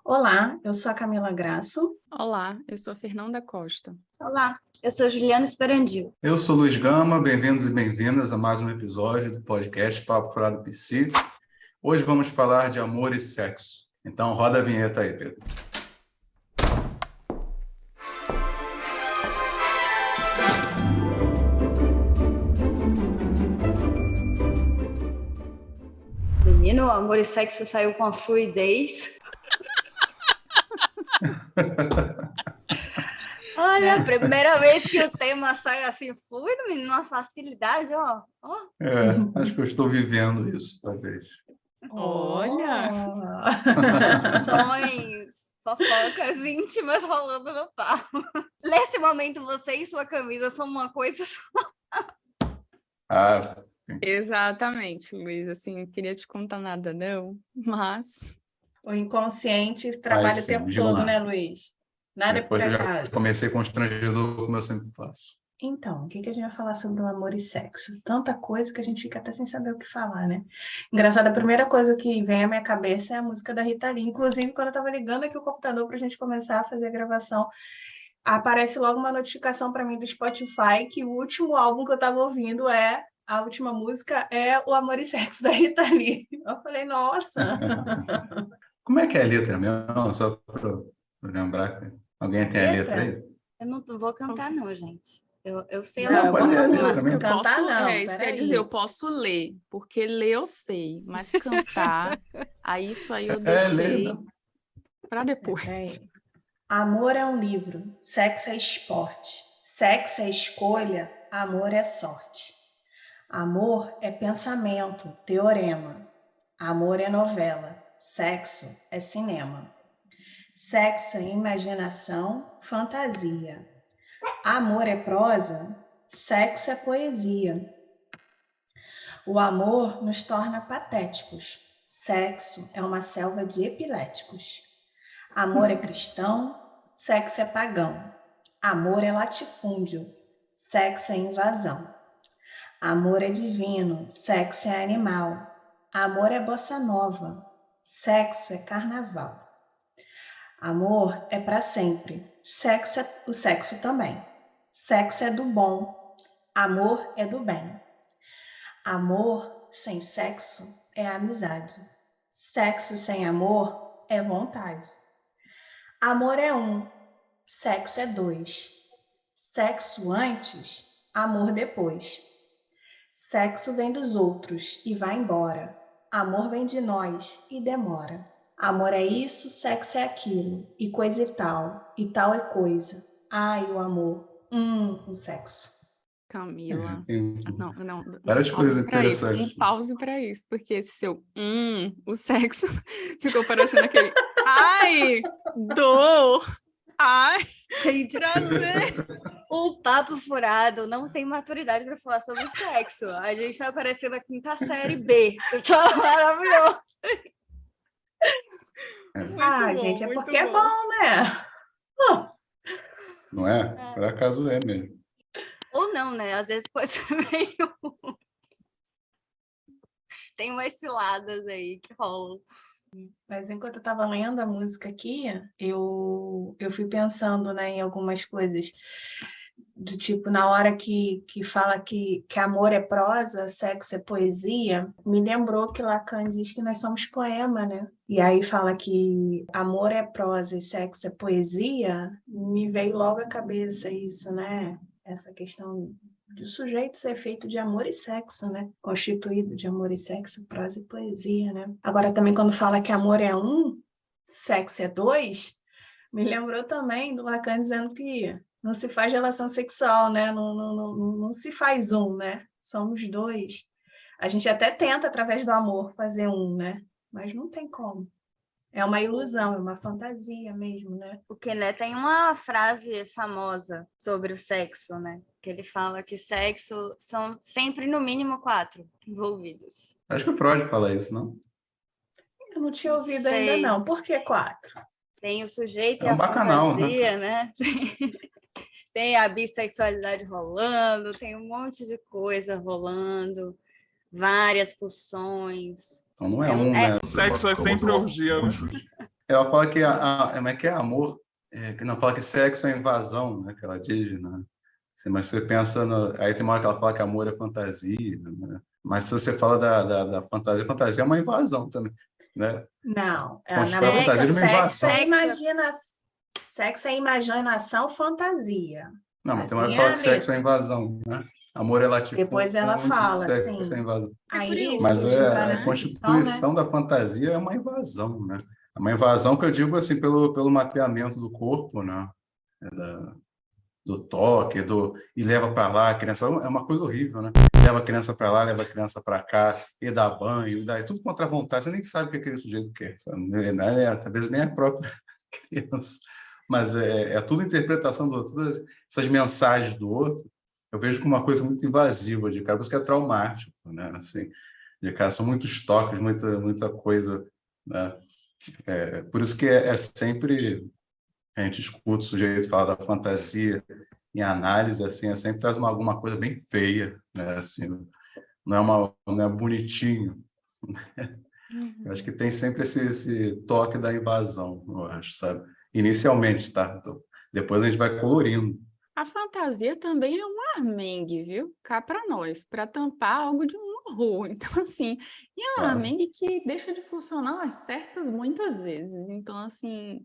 Olá, eu sou a Camila Grasso. Olá, eu sou a Fernanda Costa. Olá, eu sou Juliana Esperandil. Eu sou Luiz Gama, bem-vindos e bem-vindas a mais um episódio do podcast Papo Furado PC. Hoje vamos falar de amor e sexo. Então roda a vinheta aí, Pedro. Menino, amor e sexo saiu com a fluidez. Olha, primeira vez que o tema sai assim fluido, menino, uma facilidade, ó. Acho que eu estou vivendo isso, talvez. Olha! Sonhos, fofocas íntimas rolando no papo. Nesse momento, você e sua camisa são uma coisa só. Exatamente, Luiz. Assim, não queria te contar nada, não, mas... O inconsciente trabalha o tempo todo, né, Luiz? Nada Depois é por eu já acaso. comecei constrangedor, como eu sempre faço. Então, o que a gente vai falar sobre o amor e sexo? Tanta coisa que a gente fica até sem saber o que falar, né? Engraçado, a primeira coisa que vem à minha cabeça é a música da Rita Lee. Inclusive, quando eu estava ligando aqui o computador para a gente começar a fazer a gravação, aparece logo uma notificação para mim do Spotify que o último álbum que eu estava ouvindo a última música é o Amor e Sexo da Rita Lee. Eu falei, nossa! Como é que é a letra mesmo? Só para lembrar. Alguém tem a letra aí? Eu não vou cantar, não, gente. Eu sei Não, pode ler a letra música. mesmo. Cantar não, isso quer dizer, eu posso ler, porque ler eu sei, mas cantar, aí isso aí eu deixei para depois. Amor é um livro, sexo é esporte, sexo é escolha, amor é sorte. Amor é pensamento, teorema. Amor é novela, sexo é cinema. Sexo é imaginação, fantasia. Amor é prosa, sexo é poesia. O amor nos torna patéticos. Sexo é uma selva de epiléticos. Amor é cristão, sexo é pagão. Amor é latifúndio, sexo é invasão. Amor é divino, sexo é animal. Amor é bossa nova, sexo é carnaval. Amor é para sempre, sexo é o sexo também. Sexo é do bom, amor é do bem. Amor sem sexo é amizade. Sexo sem amor é vontade. Amor é um, sexo é dois. Sexo antes, amor depois. Sexo vem dos outros e vai embora. Amor vem de nós e demora. Amor é isso, sexo é aquilo, e coisa e tal é coisa. Ai, o amor, o sexo. Camila, não. Várias coisas interessantes. Um pause para isso, porque esse seu o sexo ficou parecendo aquele ai, dor, ai, Gente, prazer. o papo furado não tem maturidade para falar sobre sexo. A gente tá parecendo a quinta série B. Tá maravilhoso. Gente, é porque é bom, né? Não é? Por acaso é mesmo. Ou não, né? Às vezes pode ser meio... Tem umas ciladas aí que rolam. Mas enquanto eu estava lendo a música aqui, eu fui pensando, né, em algumas coisas do tipo, na hora que fala que amor é prosa, sexo é poesia, me lembrou que Lacan diz que nós somos poema, né? E aí fala que amor é prosa e sexo é poesia, me veio logo à cabeça isso, né? Essa questão do sujeito ser feito de amor e sexo, né? Constituído de amor e sexo, prosa e poesia, né? Agora também quando fala que amor é um, sexo é dois, me lembrou também do Lacan dizendo que não se faz relação sexual, né? Não se faz um, né? Somos dois. A gente até tenta, através do amor, fazer um, né? Mas não tem como. É uma ilusão, é uma fantasia mesmo, né? Porque, né, tem uma frase famosa sobre o sexo, né? Que ele fala que sexo são sempre, no mínimo, 4 envolvidos. Acho que o Freud fala isso, não? Eu não tinha ouvido ainda, não. Por que 4? Tem o sujeito e um a bacanal, fantasia, né? Tem a bissexualidade rolando, tem um monte de coisa rolando, várias pulsões. Então não é um, né? Sexo é sempre orgia, né? Ela fala que como é que é amor? Que não fala que sexo é invasão, né? Que ela diz, né? Assim, mas você pensa aí tem uma hora que ela fala que amor é fantasia, né? Mas se você fala da fantasia, fantasia é uma invasão também, né? Não, na Constrói a música fantasia de uma sexo é invasão. sexo é imaginação, fantasia. Não, mas tem uma hora Assim que é fala a que sexo é letra. invasão, né? Amor é Depois ela latifúndio, fala sexo é assim. invasão. É Aí, se Mas a curioso gente entrar isso, a nessa né? questão, né? constituição da fantasia é uma invasão, né? É uma invasão que eu digo assim pelo mapeamento do corpo, né? Do toque, e leva para lá, a criança é uma coisa horrível, né? Leva a criança para lá, leva a criança para cá, e dá banho, e dá tudo contra a vontade, você nem sabe o que aquele sujeito quer, sabe? Às vezes nem a própria criança, mas é tudo interpretação do outro, todas essas mensagens do outro, eu vejo como uma coisa muito invasiva de cara, por isso que é traumático, né? Assim, de cara, são muitos toques, muita coisa, né? Por isso que é sempre a gente escuta o sujeito falar da fantasia em análise, assim, sempre traz alguma coisa bem feia, né? Assim, não é bonitinho. Eu acho Uhum. que tem sempre esse toque da invasão, eu acho, sabe? Inicialmente, tá? Então, depois a gente vai colorindo. A fantasia também é um armengue, viu? Cá para nós, para tampar algo de um horror. Então, assim, e é um Claro. armengue que deixa de funcionar às certas muitas vezes. Então, assim,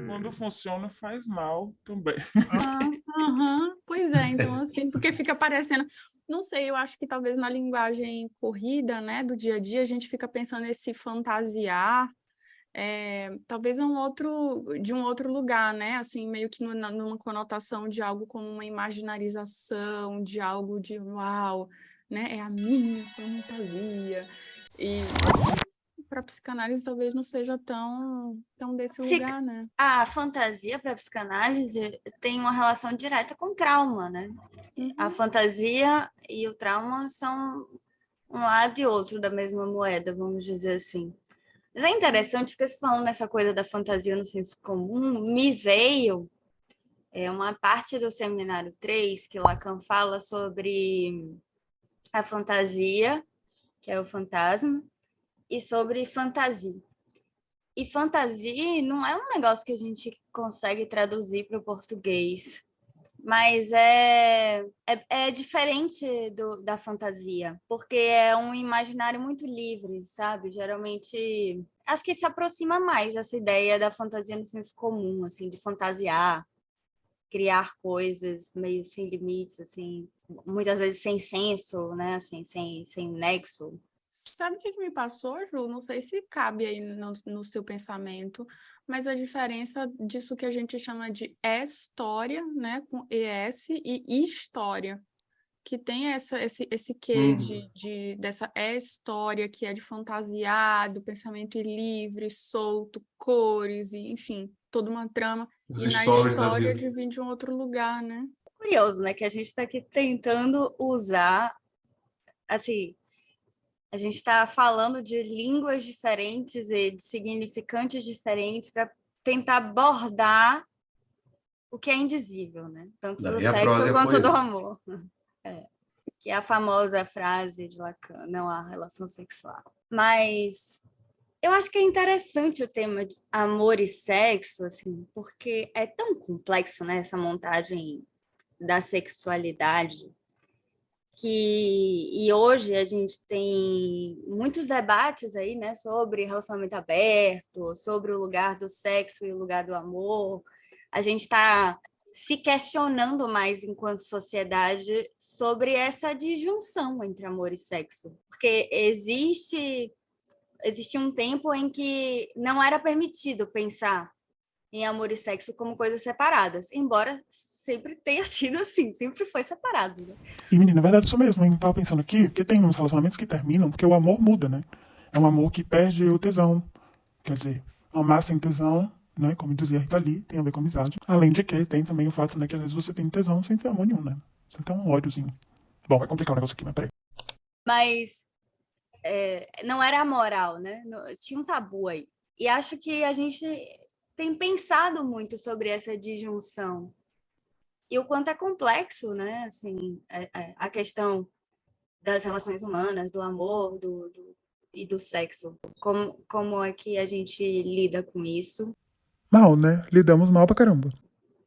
Quando funciona, faz mal também. aham, pois é, então assim, porque fica parecendo, não sei, eu acho que talvez na linguagem corrida, né, do dia a dia, a gente fica pensando nesse fantasiar, talvez de um outro lugar, né, assim, meio que numa conotação de algo como uma imaginarização, de algo de uau, né, é a minha fantasia, e para psicanálise talvez não seja tão desse lugar, né. A fantasia para a psicanálise tem uma relação direta com trauma, né? A Uhum. fantasia e o trauma são um lado e outro da mesma moeda, vamos dizer assim. Mas é interessante porque você falando nessa coisa da fantasia no senso comum, me veio uma parte do seminário 3 que Lacan fala sobre a fantasia, que é o fantasma, e sobre fantasia. E fantasia não é um negócio que a gente consegue traduzir para o português, mas é diferente da fantasia, porque é um imaginário muito livre, sabe? Geralmente, acho que se aproxima mais dessa ideia da fantasia no senso comum, assim, de fantasiar, criar coisas meio sem limites, assim, muitas vezes sem senso, né? Assim, sem nexo. Sabe o que me passou, Ju? Não sei se cabe aí no seu pensamento, mas a diferença disso que a gente chama de história, né, com ES, e história, que tem esse quê Hum, dessa história que é de fantasiado, pensamento livre, solto, cores, e, enfim, toda uma trama, os e na stories da história vida. de vir de um outro lugar, né? Curioso, né? Que a gente está aqui tentando usar, assim, a gente está falando de línguas diferentes e de significantes diferentes para tentar abordar o que é indizível, né? Tanto do Daí a prosa sexo e a quanto do poesia. amor. É, que é a famosa frase de Lacan, não há relação sexual. Mas eu acho que é interessante o tema de amor e sexo, assim, porque é tão complexo, né, essa montagem da sexualidade e hoje a gente tem muitos debates aí, né, sobre relacionamento aberto, sobre o lugar do sexo e o lugar do amor. A gente está se questionando mais enquanto sociedade sobre essa disjunção entre amor e sexo, porque existe um tempo em que não era permitido pensar em amor e sexo como coisas separadas, embora sempre tenha sido assim, sempre foi separado, né? E, menina, é verdade isso mesmo, hein? Tava pensando aqui, porque tem uns relacionamentos que terminam porque o amor muda, né? É um amor que perde o tesão. Quer dizer, amar sem tesão, né? Como dizia a Rita Lee, tem a ver com amizade. Além de que tem também o fato, né, que às vezes você tem tesão sem ter amor nenhum, né? Você tem um ódiozinho. Bom, vai complicar o negócio aqui, mas peraí. Mas não era moral, né? Tinha um tabu aí. E acho que a gente tem pensado muito sobre essa disjunção e o quanto é complexo, né? Assim, a questão das relações humanas, do amor, e do sexo? Como é que a gente lida com isso Mal, né? Lidamos mal pra caramba.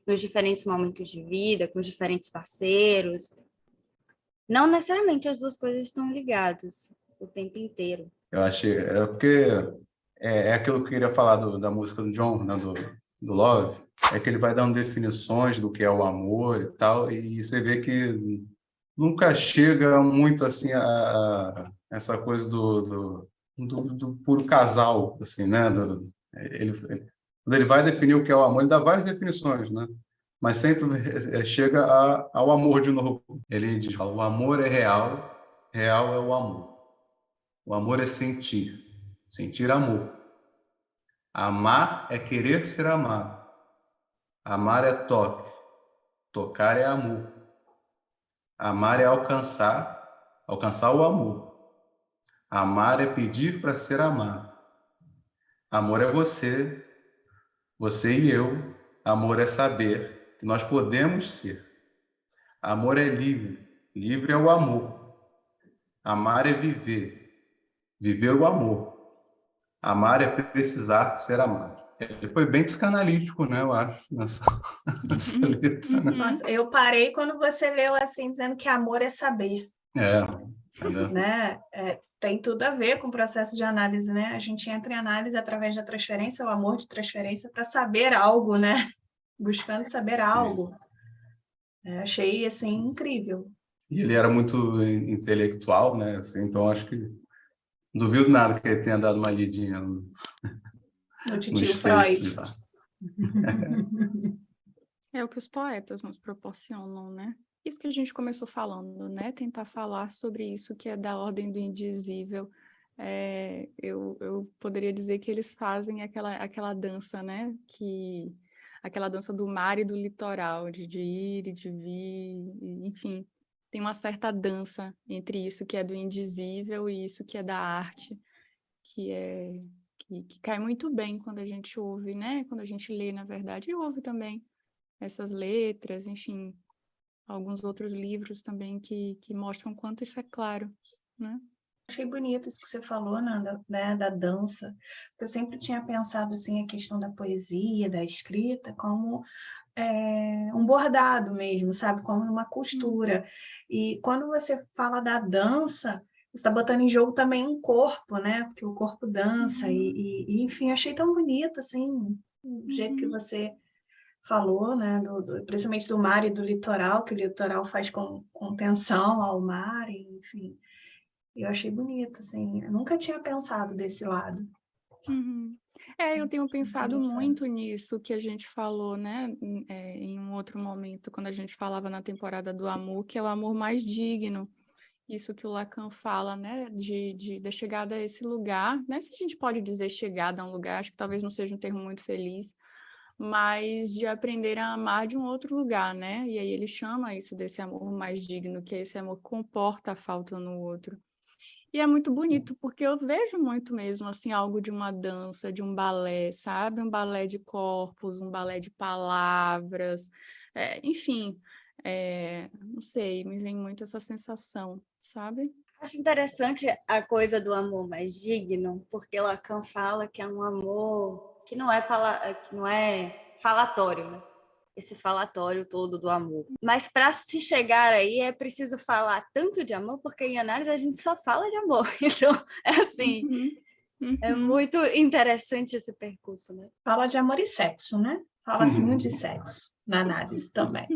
nos diferentes momentos de vida, com os diferentes parceiros? Não necessariamente as duas coisas estão ligadas o tempo inteiro. Eu achei, porque é aquilo que eu queria falar da música do John, né, do Love, é que ele vai dando definições do que é o amor e tal, e você vê que nunca chega muito assim a essa coisa do puro casal, assim, né? Quando ele vai definir o que é o amor, ele dá várias definições, né? Mas sempre chega ao amor de novo. Ele diz: o amor é real, real é o amor. O amor é sentir, sentir amor. Amar é querer ser amado. Amar é toque, tocar é amor. Amar é alcançar, alcançar o amor. Amar é pedir para ser amado. Amor é você, você e eu. Amor é saber que nós podemos ser. Amor é livre, livre é o amor. Amar é viver, viver o amor. Amar é precisar ser amado. Ele foi bem psicanalítico, né? Eu acho, nessa letra, né? Nossa, eu parei quando você leu assim, dizendo que amor é saber, Entendeu? né? Tem tudo a ver com o processo de análise, né? A gente entra em análise através da transferência, o amor de transferência, para saber algo, né? Buscando saber algo. Achei, assim, incrível. E ele era muito intelectual, né? Assim, então, acho que não duvido nada que ele tenha dado uma lidinha No titio nos Freud. textos lá. É o que os poetas nos proporcionam, né? Isso que a gente começou falando, né? Tentar falar sobre isso que é da ordem do indizível. Eu poderia dizer que eles fazem aquela dança, né? Aquela dança do mar e do litoral, de ir e de vir, enfim. Tem uma certa dança entre isso que é do indizível e isso que é da arte, que cai muito bem quando a gente ouve, né? Quando a gente lê, na verdade, e ouve também essas letras, enfim, alguns outros livros também que mostram quanto isso é claro, né? Achei bonito isso que você falou, Nanda, né, da dança. Eu sempre tinha pensado assim a questão da poesia, da escrita, como um bordado mesmo, sabe? Como uma costura. E quando você fala da dança, você está botando em jogo também um corpo, né? Porque o corpo dança. Enfim, achei tão bonito, assim, o jeito que você falou, né? Principalmente do mar e do litoral, que o litoral faz com tensão ao mar, enfim. Eu achei bonito, assim. Eu nunca tinha pensado desse lado. Uhum. Eu tenho pensado muito nisso que a gente falou, né, em um outro momento, quando a gente falava na temporada do amor, que é o amor mais digno. Isso que o Lacan fala, né, da chegada a esse lugar, né, se a gente pode dizer chegada a um lugar, acho que talvez não seja um termo muito feliz, mas de aprender a amar de um outro lugar, né, e aí ele chama isso desse amor mais digno, que é esse amor que comporta a falta no outro. E é muito bonito, porque eu vejo muito mesmo, assim, algo de uma dança, de um balé, sabe? Um balé de corpos, um balé de palavras, enfim, não sei, me vem muito essa sensação, sabe? Acho interessante a coisa do amor mais digno, porque Lacan fala que é um amor que não é falatório, né? Esse falatório todo do amor. Mas para se chegar aí é preciso falar tanto de amor, porque em análise a gente só fala de amor. Então, é assim, é muito interessante esse percurso, né? Fala de amor e sexo, né? Fala-se muito de sexo na análise também.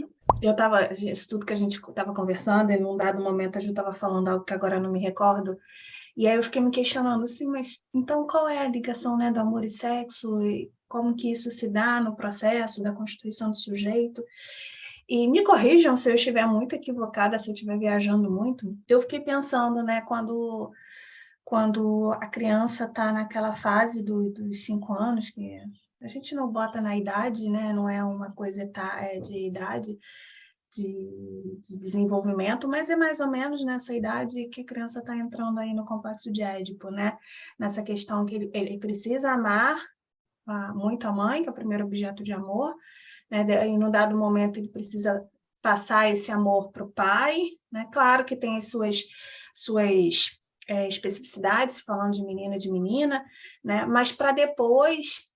Isso tudo que a gente estava conversando, em um dado momento a gente estava falando algo que agora eu não me recordo, e aí eu fiquei me questionando assim, mas então qual é a ligação, né, do amor e sexo, e como que isso se dá no processo da constituição do sujeito? E me corrijam se eu estiver muito equivocada, se eu estiver viajando muito. Eu fiquei pensando, né, quando a criança está naquela fase dos 5 anos, que a gente não bota na idade, né, não é uma coisa de idade, de desenvolvimento, mas é mais ou menos nessa idade que a criança está entrando aí no complexo de Édipo, né? Nessa questão que ele precisa amar muito a mãe, que é o primeiro objeto de amor, né? E no dado momento ele precisa passar esse amor para o pai, né? Claro que tem as suas especificidades, falando de menina, né? Mas para depois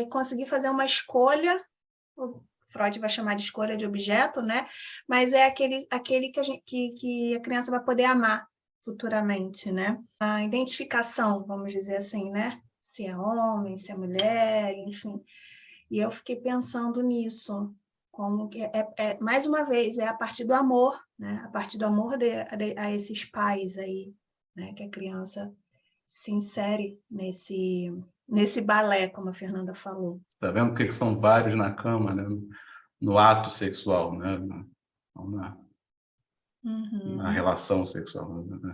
conseguir fazer uma escolha, o Freud vai chamar de escolha de objeto, né? Mas é aquele que a criança vai poder amar futuramente, né? A identificação, vamos dizer assim, né? Se é homem, se é mulher, enfim. E eu fiquei pensando nisso, como que mais uma vez, é a partir do amor, né? A partir do amor a esses pais aí, né? Que a criança se insere nesse balé, como a Fernanda falou. Tá vendo que são vários na cama, né? No ato sexual, né? Na relação sexual, né?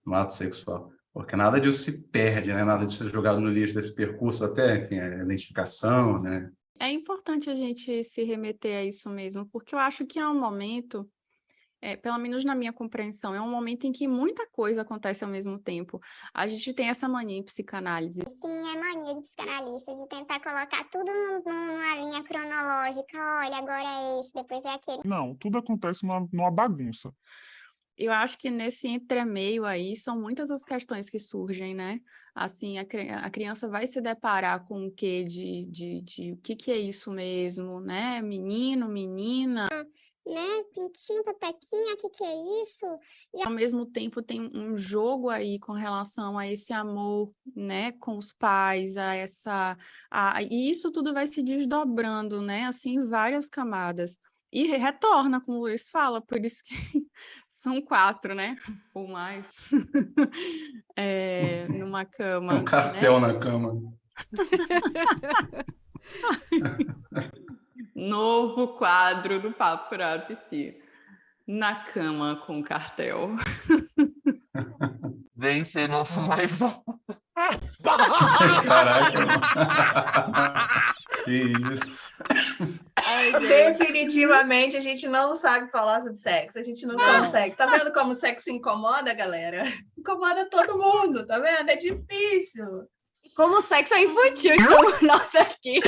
No ato sexual. Porque nada disso se perde, né? Nada disso é jogado no lixo desse percurso até, enfim, a identificação, né? É importante a gente se remeter a isso mesmo, porque eu acho que é um momento, pelo menos na minha compreensão, é um momento em que muita coisa acontece ao mesmo tempo. A gente tem essa mania em psicanálise. Sim, é mania de psicanalista, de tentar colocar tudo numa linha cronológica. Olha, agora é esse, depois é aquele. Não, tudo acontece numa bagunça. Eu acho que nesse entremeio aí são muitas as questões que surgem, né? Assim, a criança vai se deparar com o quê de o que é isso mesmo, né? Menino, menina. Né? Pintinho, pepequinha, o que é isso? E ao mesmo tempo tem um jogo aí com relação a esse amor, né, com os pais, e isso tudo vai se desdobrando, né, assim, em várias camadas. E retorna, como o Luiz fala, por isso que são 4, né, ou mais, numa cama. É um cartel, né? na cama. Novo quadro do Papo Furado Psi. Na cama com cartel. Vem ser nosso mais um. Caraca. Que isso. Definitivamente a gente não sabe falar sobre sexo, a gente não consegue. Tá vendo como o sexo incomoda, galera? Incomoda todo mundo, tá vendo? É difícil. Como o sexo é infantil, estamos nós aqui.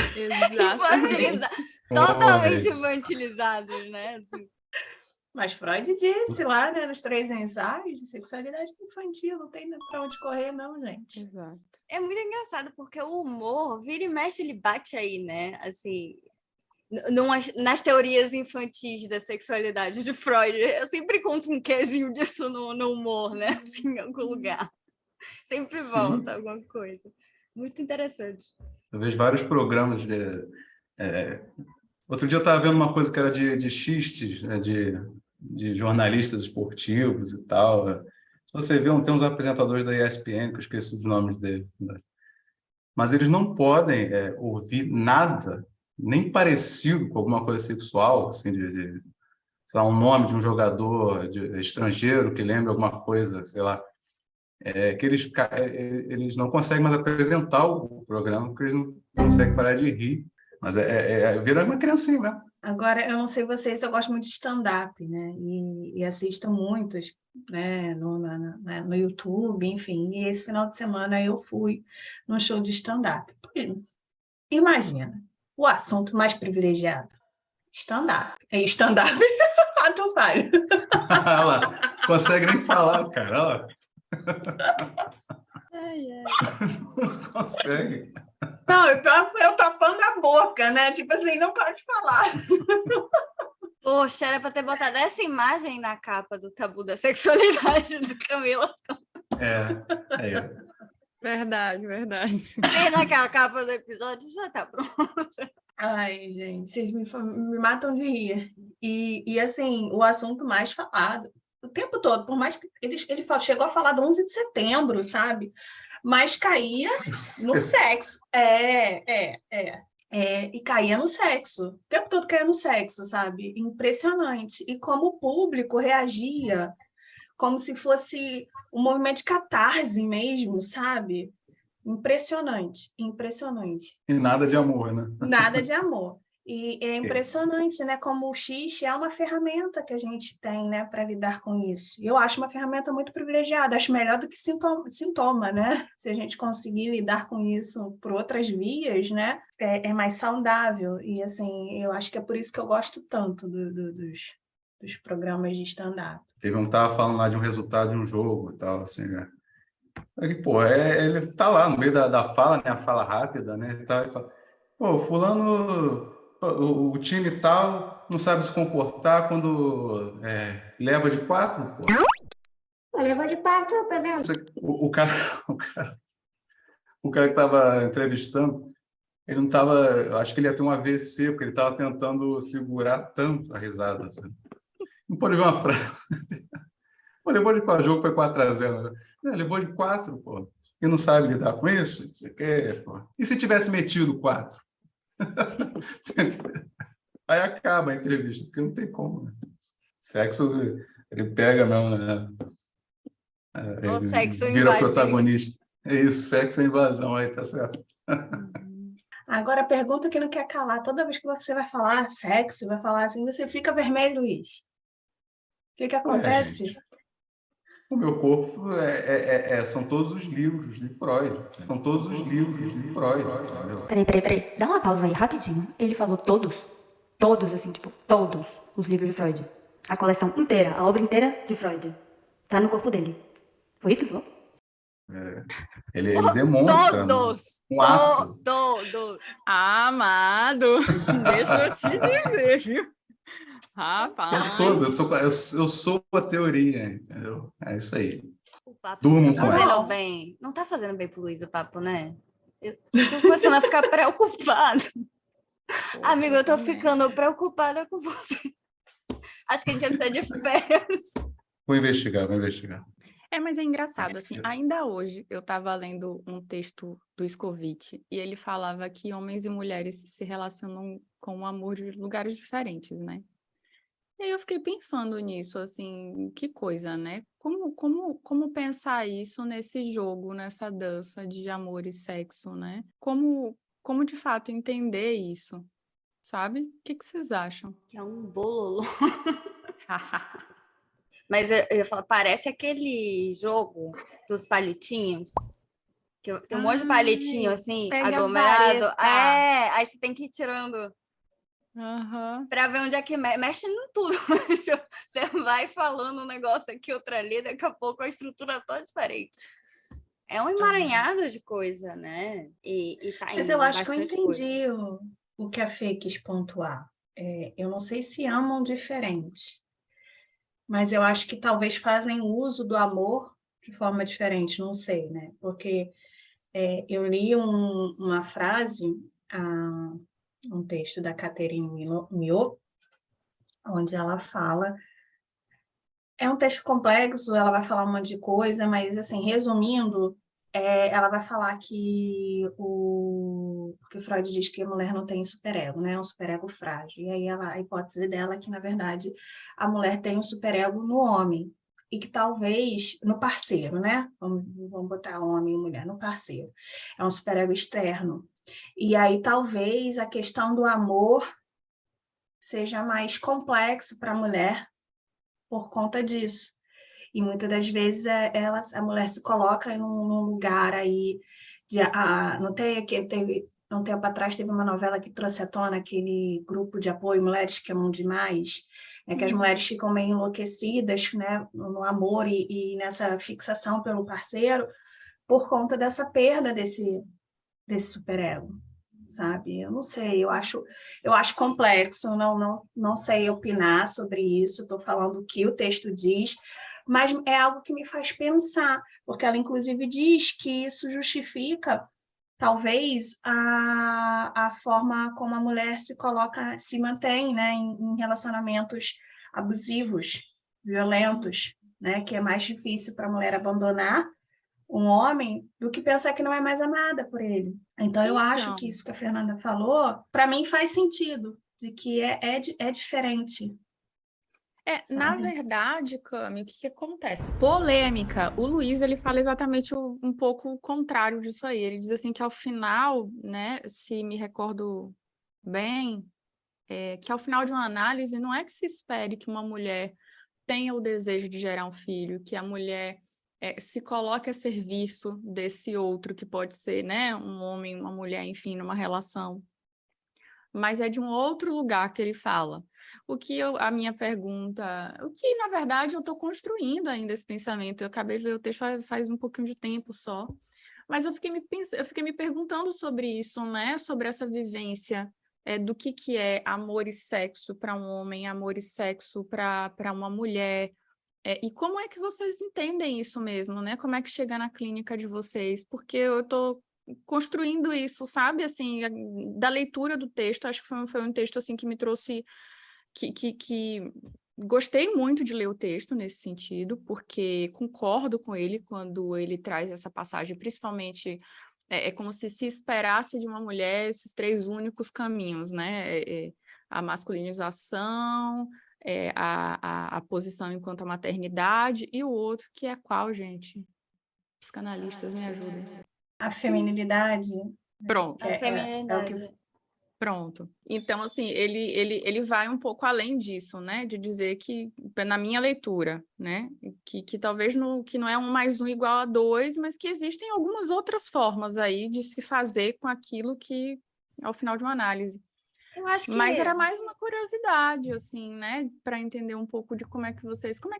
Totalmente infantilizados, né? Assim. Mas Freud disse lá, né, nos 3 ensaios de sexualidade infantil, não tem pra onde correr, não, gente. Exato. É muito engraçado, porque o humor, vira e mexe, ele bate aí, né? Assim, nas teorias infantis da sexualidade de Freud, eu sempre encontro um quezinho disso no humor, né? Assim, em algum lugar. Sempre volta alguma coisa. Muito interessante. Eu vejo vários programas Outro dia eu estava vendo uma coisa que era de xistes, né, de jornalistas esportivos e tal. Se você vê, tem uns apresentadores da ESPN, que eu esqueci os nomes dele, né? Mas eles não podem ouvir nada, nem parecido com alguma coisa sexual, assim, sei lá, um nome de um jogador estrangeiro que lembra alguma coisa, sei lá, que eles não conseguem mais apresentar o programa, porque eles não conseguem parar de rir. Mas vira uma criancinha mesmo. Agora, eu não sei vocês, eu gosto muito de stand-up, né? E assisto muitos, né? No YouTube, enfim. E esse final de semana eu fui num show de stand-up. Imagina, o assunto mais privilegiado. Stand-up. Stand-up. Tu vai. Ela consegue nem falar, cara. Ela... Não consegue. Não, eu tapando a boca, né? Tipo assim, não pode falar. Poxa, era para ter botado essa imagem na capa do Tabu da Sexualidade do Camila. Verdade. E naquela capa do episódio já tá pronto. Ai, gente, vocês me matam de rir. E assim, o assunto mais falado o tempo todo, por mais que ele chegou a falar do 11 de setembro, sabe? Mas caía no sexo. E caía no sexo. O tempo todo caía no sexo, sabe? Impressionante. E como o público reagia, como se fosse um movimento de catarse mesmo, sabe? Impressionante. E nada de amor, né? Nada de amor. E é impressionante, né? Como o xixi é uma ferramenta que a gente tem, né, para lidar com isso. Eu acho uma ferramenta muito privilegiada, acho melhor do que sintoma, né? Se a gente conseguir lidar com isso por outras vias, né, é mais saudável. E assim, eu acho que é por isso que eu gosto tanto dos programas de stand-up. Teve um que tava falando lá de um resultado de um jogo e tal, assim, né? Aí, pô, ele tá lá no meio da fala, né? A fala rápida, né? E tal, e fala, pô, fulano, o time tal não sabe se comportar quando leva de 4, pô. Levou de 4, o problema. O cara, o cara que tava entrevistando, ele não tava, eu acho que ele ia ter um AVC, porque ele tava tentando segurar tanto a risada, assim. Não pode ver uma frase. Pô, levou de 4, o jogo foi 4-0, né? Não, levou de 4, pô. E não sabe lidar com isso? Você quer, pô. E se tivesse metido 4? Aí acaba a entrevista, porque não tem como, né? Sexo, ele pega mesmo, né? O Ele sexo vira invadiu. protagonista. É isso, sexo é invasão, aí tá certo. Agora, a pergunta que não quer calar, toda vez que você vai falar sexo, vai falar assim, você fica vermelho, Luiz. O que acontece? Gente, o meu corpo são todos os livros de Freud. São todos os livros de Freud. Entendeu? Peraí. Dá uma pausa aí, rapidinho. Ele falou todos, assim, tipo, todos os livros de Freud. A coleção inteira, a obra inteira de Freud. Tá no corpo dele. Foi isso que ele falou? Ele demonstra Todos! um ato. Todos! Amado, deixa eu te dizer, viu? Rapaz. Todo, eu sou a teoria, entendeu? É isso aí. O papo Durmam tá com fazendo ela. bem. Não tá fazendo bem pro Luiz o papo, né? Eu tô começando a ficar preocupada. Amigo, eu tô ficando preocupada com você. Acho que a gente vai precisar de férias. Vou investigar. Mas é engraçado, assim, ainda hoje eu estava lendo um texto do Scovitch e ele falava que homens e mulheres se relacionam com o amor de lugares diferentes, né? E aí eu fiquei pensando nisso, assim, que coisa, né? Como pensar isso nesse jogo, nessa dança de amor e sexo, né? Como de fato entender isso, sabe? O que vocês acham? Que é um bololô. Mas eu ia falar, parece aquele jogo dos palitinhos. Que tem um monte de palitinho, assim, pega a aglomerado. vareta. Aí você tem que ir tirando Aham. pra ver onde é que mexe em tudo. Você vai falando um negócio aqui, outro ali, daqui a pouco a estrutura toda diferente. É um emaranhado de coisa, né? E tá indo Mas eu acho que eu bastante coisa. entendi o que a Fê quis pontuar. Eu não sei se amam diferente, mas eu acho que talvez fazem uso do amor de forma diferente, não sei, né? Porque eu li uma frase, um texto da Catherine Miot, onde ela fala. É um texto complexo, ela vai falar um monte de coisa, mas, assim, resumindo, ela vai falar que porque Freud diz que a mulher não tem superego, né? É um superego frágil. E aí a hipótese dela é que, na verdade, a mulher tem um superego no homem. E que talvez, no parceiro, né? Vamos botar homem e mulher, no parceiro. É um superego externo. E aí talvez a questão do amor seja mais complexo para a mulher por conta disso. E muitas das vezes a mulher se coloca num lugar aí não tem um tempo atrás teve uma novela que trouxe à tona aquele grupo de apoio Mulheres que Amam Demais, que as mulheres ficam meio enlouquecidas, né, no amor e nessa fixação pelo parceiro por conta dessa perda desse superego, sabe? Eu não sei, eu acho complexo, não sei opinar sobre isso, estou falando o que o texto diz, mas é algo que me faz pensar, porque ela inclusive diz que isso justifica talvez a forma como a mulher se mantém, né, em relacionamentos abusivos, violentos, né, que é mais difícil para a mulher abandonar um homem do que pensar que não é mais amada por ele. Então, eu acho que isso que a Fernanda falou, para mim faz sentido, de que é diferente. Na verdade, Cami, o que acontece? Polêmica. O Luiz, ele fala exatamente um pouco o contrário disso aí. Ele diz assim que ao final, né, se me recordo bem, que ao final de uma análise não é que se espere que uma mulher tenha o desejo de gerar um filho, que a mulher se coloque a serviço desse outro, que pode ser, né, um homem, uma mulher, enfim, numa relação. mas é de um outro lugar que ele fala. A minha pergunta, o que, na verdade, eu estou construindo ainda esse pensamento. Eu acabei de ler o texto faz um pouquinho de tempo só, mas eu fiquei me perguntando sobre isso, né? Sobre essa vivência do que é amor e sexo para um homem, amor e sexo para uma mulher. E como é que vocês entendem isso mesmo, né? Como é que chega na clínica de vocês? Porque eu estou construindo isso, sabe? Assim, da leitura do texto, acho que foi um texto assim que me trouxe que gostei muito de ler o texto nesse sentido, porque concordo com ele quando ele traz essa passagem, principalmente é como se esperasse de uma mulher esses 3 únicos caminhos, né? A masculinização, a posição enquanto a maternidade, e o outro que é qual, gente? Psicanalistas, me ajudem. A feminilidade Pronto. A é o feminilidade. que Pronto. Então, assim, ele vai um pouco além disso, né? De dizer que, na minha leitura, né? Que talvez que não é 1 mais 1 igual a 2, mas que existem algumas outras formas aí de se fazer com aquilo que, ao final de uma análise. Eu acho que Mas era mais uma curiosidade, assim, né? Para entender um pouco de como é que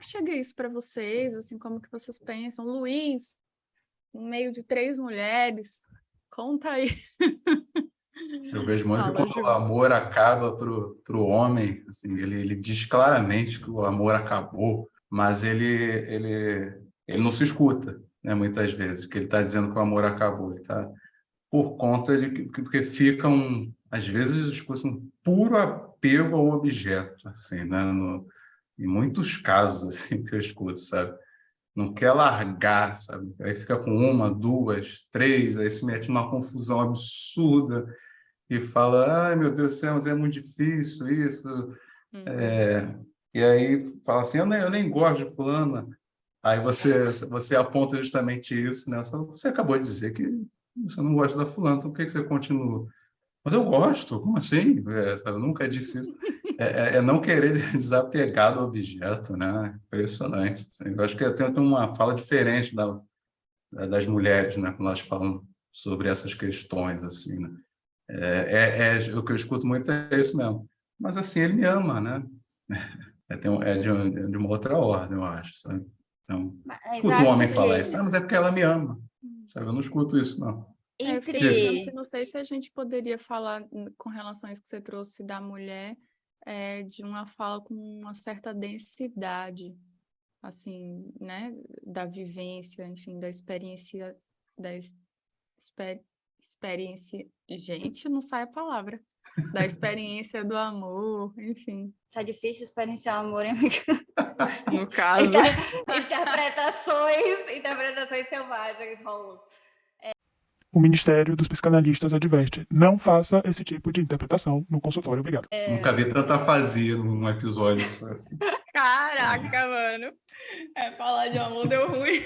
chega isso para vocês, assim, como que vocês pensam. Luiz, no meio de 3 mulheres, conta aí. Eu vejo muito que Fala, quando o Ju. amor acaba pro homem, assim, ele diz claramente que o amor acabou, mas ele não se escuta, né, muitas vezes, que ele está dizendo que o amor acabou. Ele tá por conta de porque fica às vezes um puro apego ao objeto, assim, né, em muitos casos assim que eu escuto, sabe? Não quer largar, sabe? Aí fica com 1, 2, 3, aí se mete numa confusão absurda e fala, ai, meu Deus do céu, mas é muito difícil isso. E aí fala assim, eu nem gosto de fulana. Aí você aponta justamente isso, né? Só você acabou de dizer que você não gosta da fulana, então por que você continua? Mas eu gosto, como assim? Eu nunca disse isso. É não querer desapegar do objeto, né? Impressionante. Assim, eu acho que tem uma fala diferente das mulheres, né? Quando elas falam sobre essas questões, assim, né? O que eu escuto muito é isso mesmo. Mas assim, ele me ama, né? De uma outra ordem, eu acho, sabe? Então, Mas escuto um acho homem falar que isso, mas é porque ela me ama, sabe? Eu não escuto isso, não. Eu fiquei pensando, entre não sei se a gente poderia falar com relação a isso que você trouxe da mulher, de uma fala com uma certa densidade, assim, né, da vivência, enfim, da experiência, experiência, gente, não sai a palavra, da experiência do amor, enfim, tá difícil experienciar o amor em no caso. interpretações selvagens rolam. O Ministério dos Psicanalistas adverte: não faça esse tipo de interpretação no consultório. Obrigado. Nunca vi tanta afasia num episódio só. Caraca, mano, falar de amor deu ruim.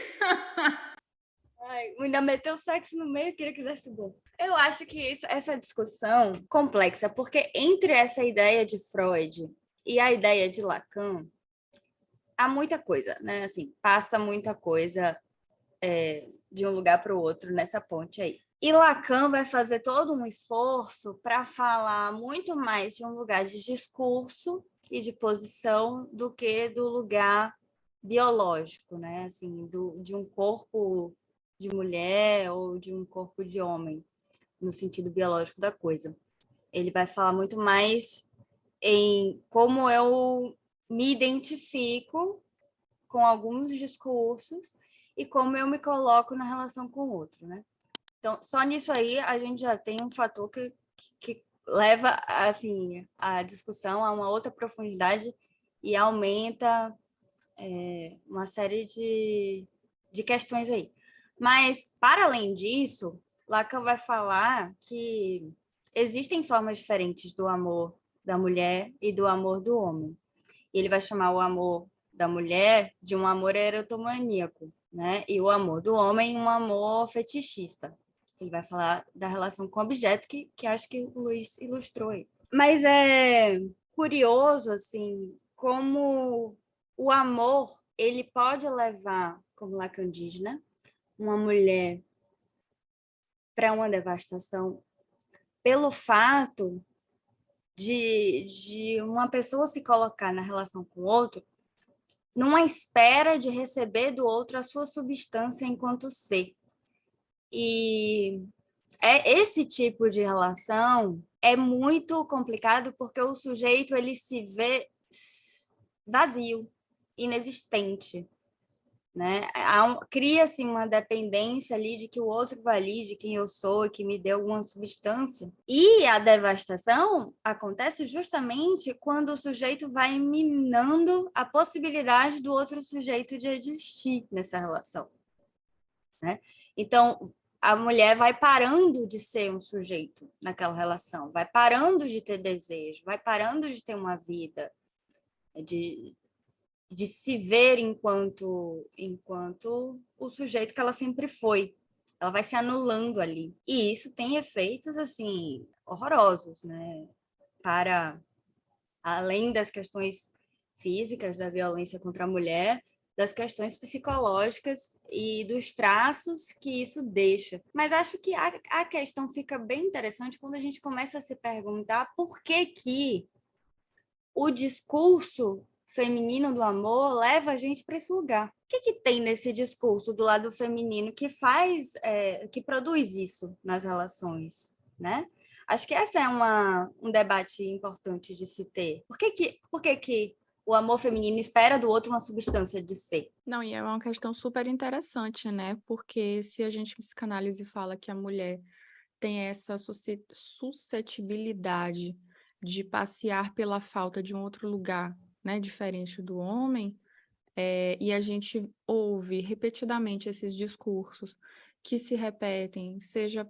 Ai, ainda meteu sexo no meio, queria que desse bom. Eu acho que essa discussão complexa, porque entre essa ideia de Freud e a ideia de Lacan, há muita coisa, né? Assim, passa muita coisa de um lugar para o outro nessa ponte aí. E Lacan vai fazer todo um esforço para falar muito mais de um lugar de discurso e de posição do que do lugar biológico, né? Assim, de um corpo de mulher ou de um corpo de homem, no sentido biológico da coisa. Ele vai falar muito mais em como eu me identifico com alguns discursos e como eu me coloco na relação com o outro, né? Então, só nisso aí a gente já tem um fator que leva assim a discussão a uma outra profundidade e aumenta uma série de questões aí. Mas, para além disso, Lacan vai falar que existem formas diferentes do amor da mulher e do amor do homem. E ele vai chamar o amor da mulher de um amor erotomaníaco, né? E o amor do homem um amor fetichista. Ele vai falar da relação com o objeto, que acho que o Luiz ilustrou aí. Mas é curioso, assim, como o amor, ele pode levar, como Lacan diz, né? Uma mulher para uma devastação pelo fato de uma pessoa se colocar na relação com o outro numa espera de receber do outro a sua substância enquanto ser. E esse tipo de relação é muito complicado porque o sujeito ele se vê vazio, inexistente, né? Cria-se uma dependência ali de que o outro valide quem eu sou, que me dê alguma substância. E a devastação acontece justamente quando o sujeito vai minando a possibilidade do outro sujeito de existir nessa relação, né? Então, a mulher vai parando de ser um sujeito naquela relação, vai parando de ter desejo, vai parando de ter uma vida, de se ver enquanto o sujeito que ela sempre foi. Ela vai se anulando ali. E isso tem efeitos, assim, horrorosos, né? Para, além das questões físicas da violência contra a mulher, das questões psicológicas e dos traços que isso deixa. Mas acho que a questão fica bem interessante quando a gente começa a se perguntar por que o discurso feminino do amor leva a gente para esse lugar. O que tem nesse discurso do lado feminino que que produz isso nas relações, né? Acho que esse é um debate importante de se ter. Por que o amor feminino espera do outro uma substância de ser? Não, e é uma questão super interessante, né? Porque se a gente psicanálise e fala que a mulher tem essa suscetibilidade de passear pela falta de um outro lugar, né, diferente do homem, e a gente ouve repetidamente esses discursos que se repetem, seja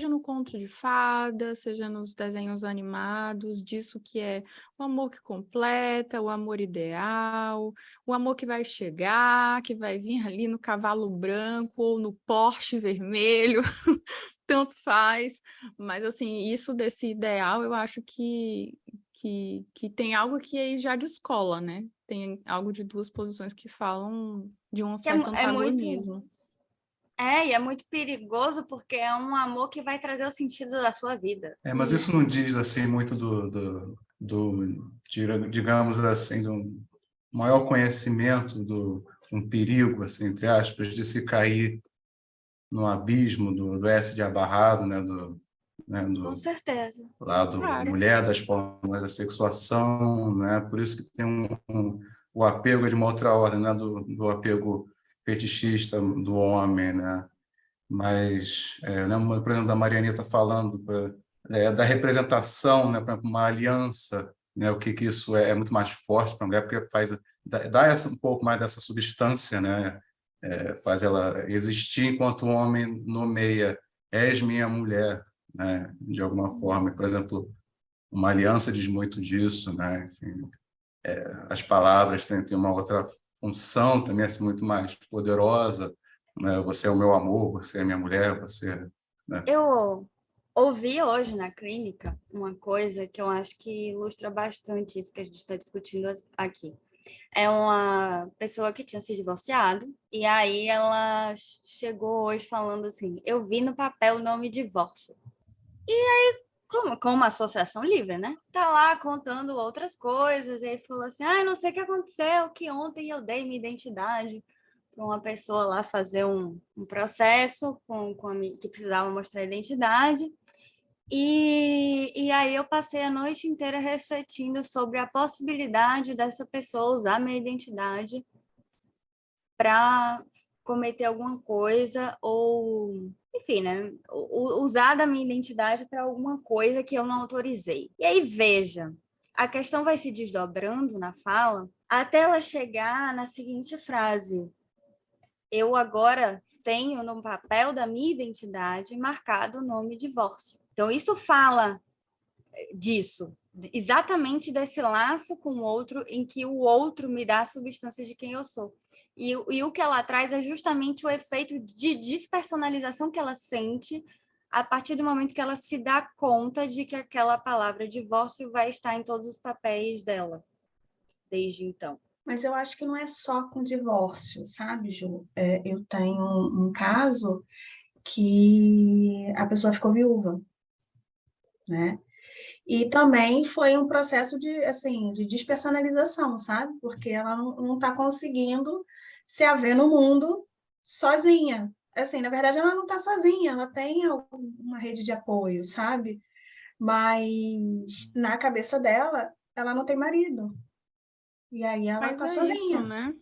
no conto de fada, seja nos desenhos animados, disso que é o amor que completa, o amor ideal, o amor que vai chegar, que vai vir ali no cavalo branco ou no Porsche vermelho, tanto faz, mas assim, isso desse ideal, eu acho que tem algo que aí já descola, né? Tem algo de duas posições que falam de um certo antagonismo. E é muito perigoso porque é um amor que vai trazer o sentido da sua vida. Mas isso não diz assim muito digamos assim, do maior conhecimento um perigo, assim, entre aspas, de se cair no abismo do S de abarrado, né, Com certeza. Claro. Mulher, das formas da sexuação, né? Por isso que tem o apego de uma outra ordem, né? Do apego fetichista do homem, né? Mas, por exemplo, da Marianita falando da representação, né? Por exemplo, uma aliança, né? O que isso é muito mais forte para a mulher, porque dá um pouco mais dessa substância, né? Faz ela existir enquanto o homem nomeia, és minha mulher, né? De alguma forma. Por exemplo, uma aliança diz muito disso, né? Enfim, as palavras têm uma outra função também, assim, muito mais poderosa, né? Você é o meu amor, você é minha mulher, você... Né? Eu ouvi hoje na clínica uma coisa que eu acho que ilustra bastante isso que a gente está discutindo aqui. É uma pessoa que tinha se divorciado, e aí ela chegou hoje falando assim, eu vi no papel o nome divórcio. E aí, como uma associação livre, né? Tá lá contando outras coisas, e aí falou assim, não sei o que aconteceu, que ontem eu dei minha identidade para uma pessoa lá fazer um processo que precisava mostrar a identidade, e aí eu passei a noite inteira refletindo sobre a possibilidade dessa pessoa usar minha identidade para cometer alguma coisa ou, enfim, né, usar da minha identidade para alguma coisa que eu não autorizei. E aí, veja, a questão vai se desdobrando na fala até ela chegar na seguinte frase: eu agora tenho no papel da minha identidade marcado o nome divórcio. Então, isso fala disso, exatamente desse laço com o outro, em que o outro me dá a substância de quem eu sou. E o que ela traz é justamente o efeito de despersonalização que ela sente a partir do momento que ela se dá conta de que aquela palavra divórcio vai estar em todos os papéis dela, desde então. Mas eu acho que não é só com divórcio, sabe, Ju? Eu tenho um caso que a pessoa ficou viúva, né? E também foi um processo de, assim, de despersonalização, sabe? Porque ela não está conseguindo se haver no mundo sozinha. Assim, na verdade, ela não está sozinha, ela tem uma rede de apoio, sabe? Mas na cabeça dela, ela não tem marido. E aí ela Mas está é isso, sozinha. né?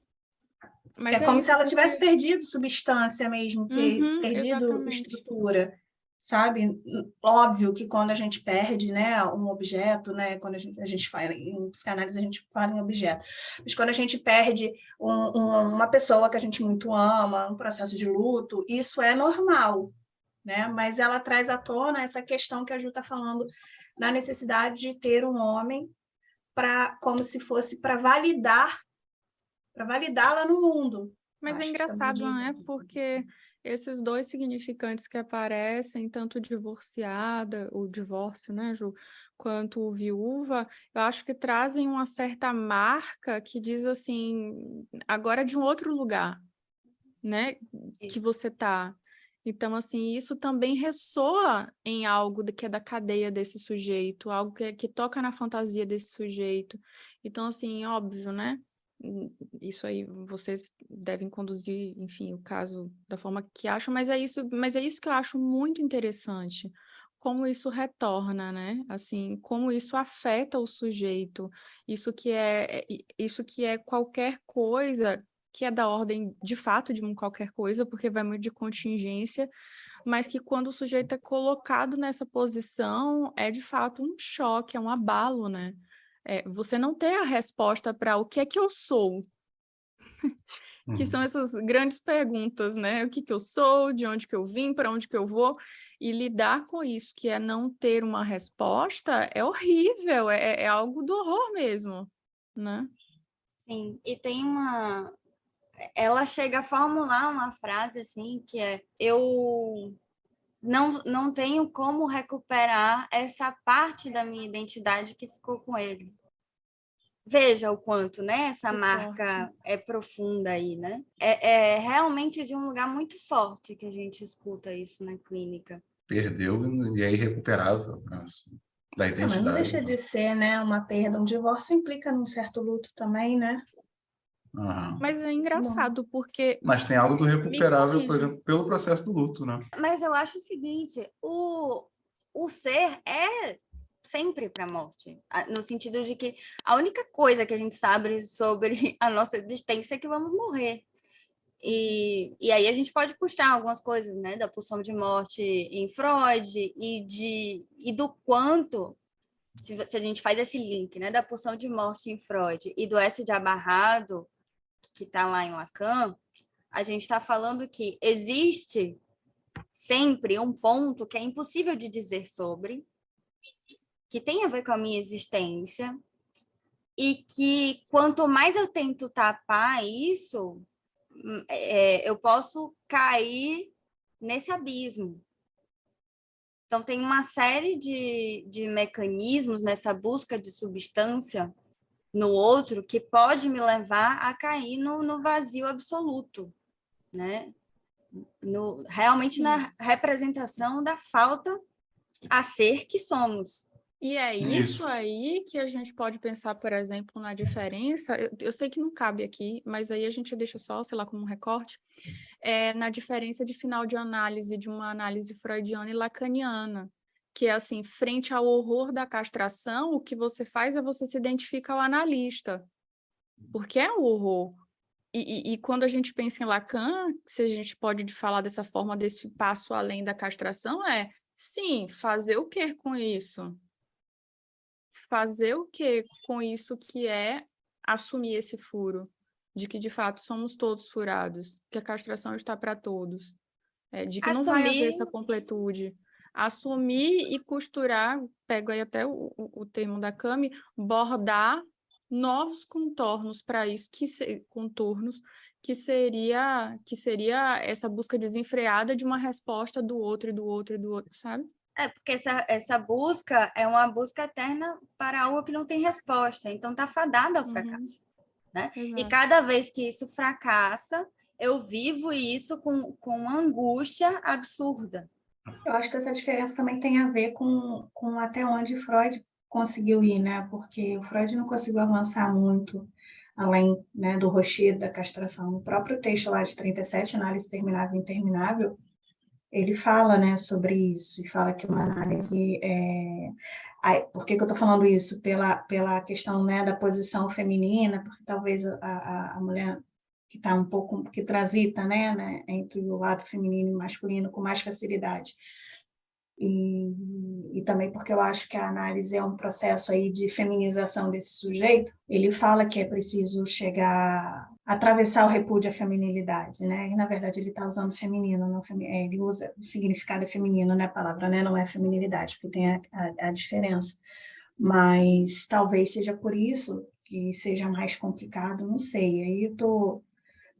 É Mas é como se isso, ela porque... tivesse perdido substância mesmo, Uhum, perdido exatamente. estrutura, sabe? Óbvio que quando a gente perde, né, um objeto, né, quando a gente fala em psicanálise, a gente fala em objeto, mas quando a gente perde uma pessoa que a gente muito ama, um processo de luto, isso é normal, né? Mas ela traz à tona essa questão que a Ju está falando, na necessidade de ter um homem para, como se fosse para validá-la no mundo. Mas é Acho que também engraçado, diz. né? Porque esses dois significantes que aparecem, tanto divorciada, o divórcio, né, Ju, quanto viúva, eu acho que trazem uma certa marca que diz assim, agora é de um outro lugar, né, que Isso. você tá. Então, assim, isso também ressoa em algo que é da cadeia desse sujeito, algo que toca na fantasia desse sujeito. Então, assim, óbvio, né? Isso aí vocês devem conduzir, enfim, o caso da forma que acham, mas é isso que eu acho muito interessante, como isso retorna, né? Assim, como isso afeta o sujeito, isso que é qualquer coisa que é da ordem, de fato, de um qualquer coisa, porque vai muito de contingência, mas que quando o sujeito é colocado nessa posição, é de fato um choque, é um abalo, né? Você não ter a resposta para o que é que eu sou, que são essas grandes perguntas, né? O que que eu sou, de onde que eu vim, para onde que eu vou, e lidar com isso, que é não ter uma resposta, é horrível, é algo do horror mesmo, né? Sim, e tem uma... Ela chega a formular uma frase assim, que é: eu não tenho como recuperar essa parte da minha identidade que ficou com ele. Veja o quanto, né, essa Que forte. marca é profunda aí, né? É realmente de um lugar muito forte que a gente escuta isso na clínica. Perdeu e é irrecuperável, né, assim, da Mas não identidade. deixa de ser, né, uma perda. Um divórcio implica num certo luto também, né? Aham. Mas é Bom, engraçado, porque Mas tem algo do me recuperável, por corrige. exemplo, pelo processo do luto, né? Mas eu acho o seguinte, o ser é sempre para a morte, no sentido de que a única coisa que a gente sabe sobre a nossa existência é que vamos morrer. E aí a gente pode puxar algumas coisas, né, da pulsão de morte em Freud e do quanto, se a gente faz esse link, né, da pulsão de morte em Freud e do S de abarrado, que está lá em Lacan, a gente está falando que existe sempre um ponto que é impossível de dizer sobre, que tem a ver com a minha existência, e que quanto mais eu tento tapar isso, eu posso cair nesse abismo. Então, tem uma série de mecanismos nessa busca de substância no outro que pode me levar a cair no vazio absoluto, né? Realmente Sim. na representação da falta a ser que somos. E é isso aí que a gente pode pensar, por exemplo, na diferença. Eu sei que não cabe aqui, mas aí a gente deixa só, sei lá, como um recorte, na diferença de final de análise de uma análise freudiana e lacaniana, que é assim, frente ao horror da castração, o que você faz é você se identifica ao analista, porque é um horror. E quando a gente pensa em Lacan, se a gente pode falar dessa forma, desse passo além da castração, sim, fazer o que com isso? Fazer o que com isso que é assumir esse furo, de que de fato somos todos furados, que a castração está para todos, de que não vai haver Assumir essa completude. Assumir e costurar, pego aí até o termo da Cami, bordar novos contornos para isso, contornos, que seria essa busca desenfreada de uma resposta do outro e do outro e do outro, sabe? porque essa busca é uma busca eterna para algo que não tem resposta, então está fadada ao fracasso, né? E Exato. cada vez que isso fracassa, eu vivo isso com uma angústia absurda. eu acho que essa diferença também tem a ver com até onde Freud conseguiu ir, né? Porque o Freud não conseguiu avançar muito além, né, do rochedo, da castração. No próprio texto lá de 37, Análise Terminável e Interminável, ele fala, né, sobre isso, e fala que uma análise... por que eu estou falando isso? Pela questão, né, da posição feminina, porque talvez a mulher que está um pouco, que transita, né, entre o lado feminino e masculino com mais facilidade. E também porque eu acho que a análise é um processo aí de feminização desse sujeito. Ele fala que é preciso chegar a atravessar o repúdio à feminilidade, né? E, na verdade, ele está usando feminino, não ele usa o significado feminino, né? A palavra, né? Não é feminilidade, porque tem a diferença. Mas talvez seja por isso que seja mais complicado, não sei. Aí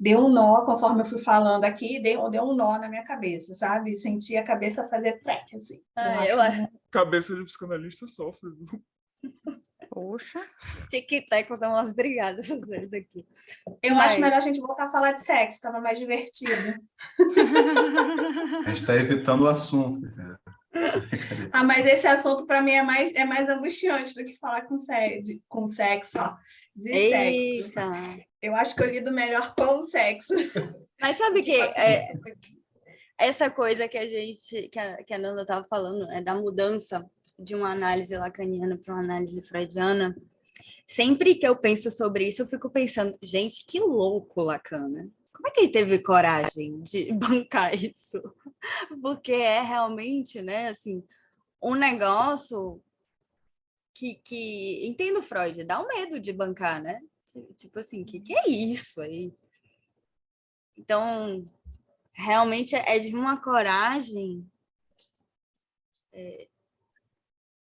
deu um nó, conforme eu fui falando aqui, deu um nó na minha cabeça, sabe? Senti a cabeça fazer track, assim. Eu acho. Cabeça de psicanalista sofre. Poxa. Tic-tac, dá umas brigadas às vezes aqui. Eu acho melhor a gente voltar a falar de sexo, estava mais divertido. A gente está evitando o assunto. Entendeu? Mas esse assunto, para mim, é mais angustiante do que falar com sexo, ó. Sexo. Eu acho que eu lido melhor com o sexo. Mas sabe que essa coisa que a Nanda estava falando, da mudança de uma análise lacaniana para uma análise freudiana, sempre que eu penso sobre isso, eu fico pensando, gente, que louco Lacan, né? Como é que ele teve coragem de bancar isso? Porque é realmente, né, assim, um negócio que entendo Freud, dá um medo de bancar, né? Tipo assim, que é isso aí? Então, realmente é de uma coragem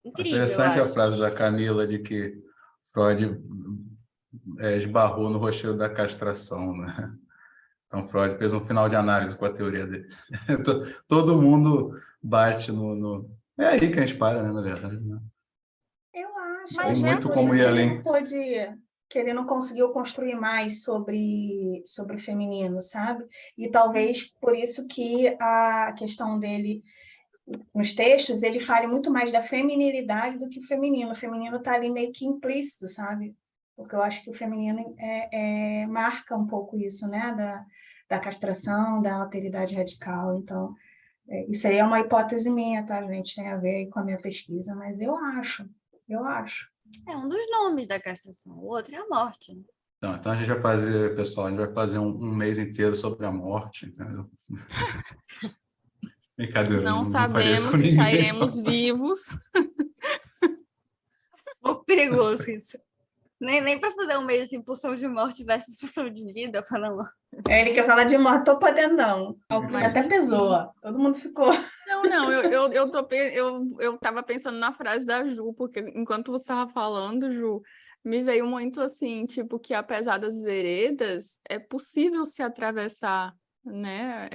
incrível. Interessante a frase da Camila de que Freud esbarrou no rochedo da castração, né? Então, Freud fez um final de análise com a teoria dele. Todo mundo bate no... É aí que a gente para, né, na verdade. Né? Eu acho. Mas muito como ir além. Que ele não conseguiu construir mais sobre o feminino, sabe? E talvez por isso que a questão dele, nos textos, ele fale muito mais da feminilidade do que o feminino. O feminino está ali meio que implícito, sabe? Porque eu acho que o feminino marca um pouco isso, né? Da castração, da alteridade radical. Então, isso aí é uma hipótese minha, tá, gente? Tem a ver aí com a minha pesquisa, mas eu acho. É um dos nomes da castração, o outro é a morte. Né? Então a gente vai fazer, pessoal, a gente vai fazer um mês inteiro sobre a morte, entendeu? Brincadeira. Não sabemos se sairemos vivos. Um pouco perigoso isso. Nem para fazer um mês assim, pulsão de morte versus pulsão de vida, falando. Ele quer falar de morte, tô podendo não. Até pesou, ó. Todo mundo ficou. Não, eu tava pensando na frase da Ju, porque enquanto você estava falando, Ju, me veio muito assim, tipo, que apesar das veredas, é possível se atravessar, né,